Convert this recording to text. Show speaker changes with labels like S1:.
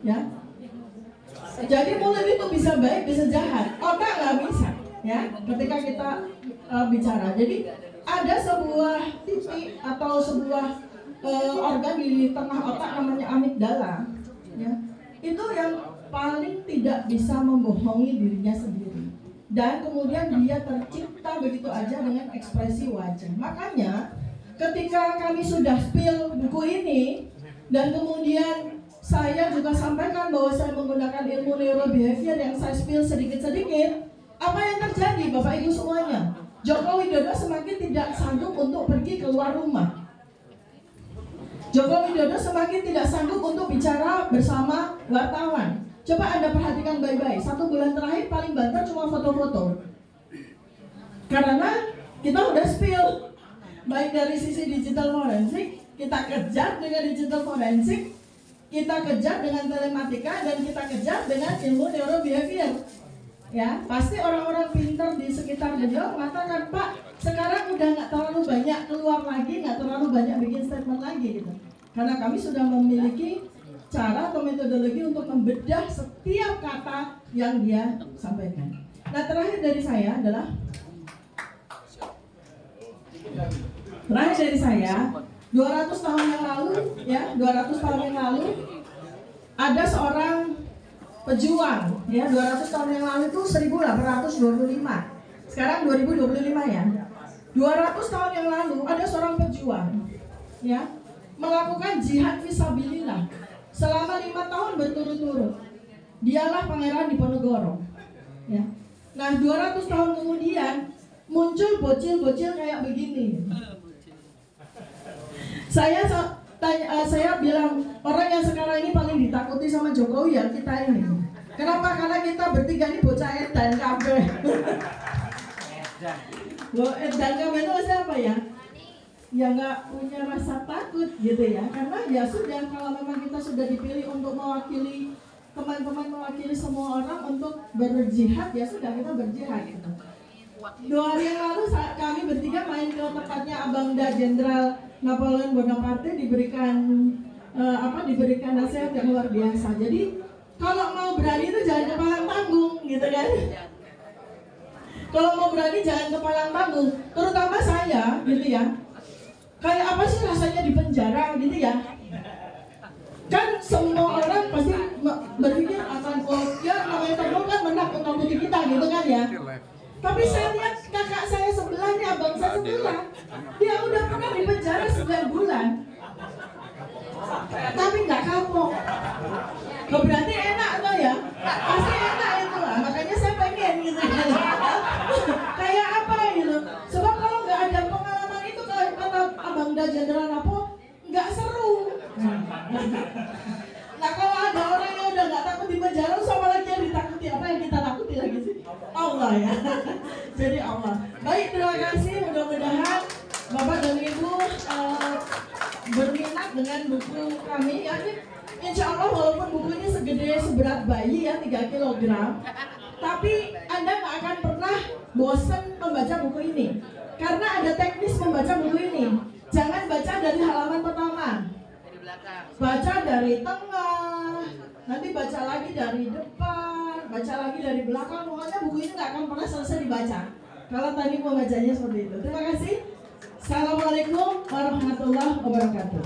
S1: Ya. Jadi mulut itu bisa baik, bisa jahat. Otak nggak bisa. Ya. Ketika kita bicara. Jadi ada sebuah titik atau sebuah organ di tengah otak namanya amigdala. Ya. Itu yang paling tidak bisa membohongi dirinya sendiri. Dan kemudian dia tercipta begitu aja dengan ekspresi wajah. Makanya ketika kami sudah spill buku ini dan kemudian saya juga sampaikan bahwa saya menggunakan ilmu neurobehavior yang saya spill sedikit-sedikit, apa yang terjadi Bapak Ibu semuanya? Joko Widodo semakin tidak sanggup untuk pergi keluar rumah. Joko Widodo semakin tidak sanggup untuk bicara bersama wartawan. Coba Anda perhatikan baik-baik, 1 bulan terakhir paling banter cuma foto-foto. Karena kita udah spill, baik dari sisi digital forensik, kita kejar dengan digital forensik, kita kejar dengan telematika, dan kita kejar dengan ilmu neurobehavior. Ya, pasti orang-orang pintar di sekitar beliau mengatakan, Pak, sekarang udah nggak terlalu banyak keluar lagi, nggak terlalu banyak bikin statement lagi gitu. Karena kami sudah memiliki cara atau metodologi untuk membedah setiap kata yang dia sampaikan. Nah, terakhir dari saya adalah 200 tahun yang lalu, ya, 200 tahun yang lalu ada seorang pejuang, ya, 200 tahun yang lalu itu 1825. Sekarang 2025 ya. 200 tahun yang lalu ada seorang pejuang, ya, melakukan jihad fisabilillah selama 5 tahun berturut-turut. Dialah Pangeran Diponegoro. Ya. Nah, 200 tahun kemudian muncul bocil-bocil kayak begini. Saya bilang orang yang sekarang ini paling ditakuti sama Jokowi ya kita ini. Kenapa? Karena kita bertiga ini bocah edan kabeh. Edan kabeh itu siapa ya? Ya nggak punya rasa takut gitu ya, karena ya sudah, kalau memang kita sudah dipilih untuk mewakili teman-teman, mewakili semua orang untuk berjihad, ya sudah, kita berjihad gitu. 2 hari yang lalu kami bertiga main ke tempatnya Abangda Jenderal Napoleon Bonaparte, diberikan nasihat yang luar biasa. Jadi kalau mau berani itu jangan kepalang tanggung gitu kan. Kalau mau berani jangan kepalang tanggung, terutama saya gitu ya. Kayak apa sih rasanya di penjara gitu ya? Kan semua orang pasti berpikir akan, oh ya namanya terbang kan menakut-nakuti kita gitu kan ya. Tapi saya lihat kakak saya sebelahnya, abang saya sebelah, dia udah pernah di penjara 9 bulan, tapi nggak kapok. Oh, berarti enak tuh ya? Pasti enak itu lah, makanya saya pengen gitu. Kayak apa gitu? Sebab kalau nggak ada pengalaman itu, kalau kata Abangda Jenderal Napo, nggak seru. Nah, kalau ada orang yang udah nggak takut di penjara, sama lagi yang ditakuti, apa yang kita takuti lagi sih? Allah ya. Jadi Allah. Baik, terima kasih. Mudah-mudahan Bapak dan Ibu berminat dengan buku kami. Ya, insya Allah walaupun buku ini seberat bayi ya, 3 kg, tapi Anda nggak akan pernah bosan membaca buku ini. Karena ada teknis membaca buku ini. Jangan baca dari halaman pertama. Baca dari tengah, nanti baca lagi dari depan, baca lagi dari belakang. Pokoknya buku ini nggak akan pernah selesai dibaca kalau tadi mau bacanya seperti itu. Terima kasih. Assalamualaikum warahmatullahi wabarakatuh.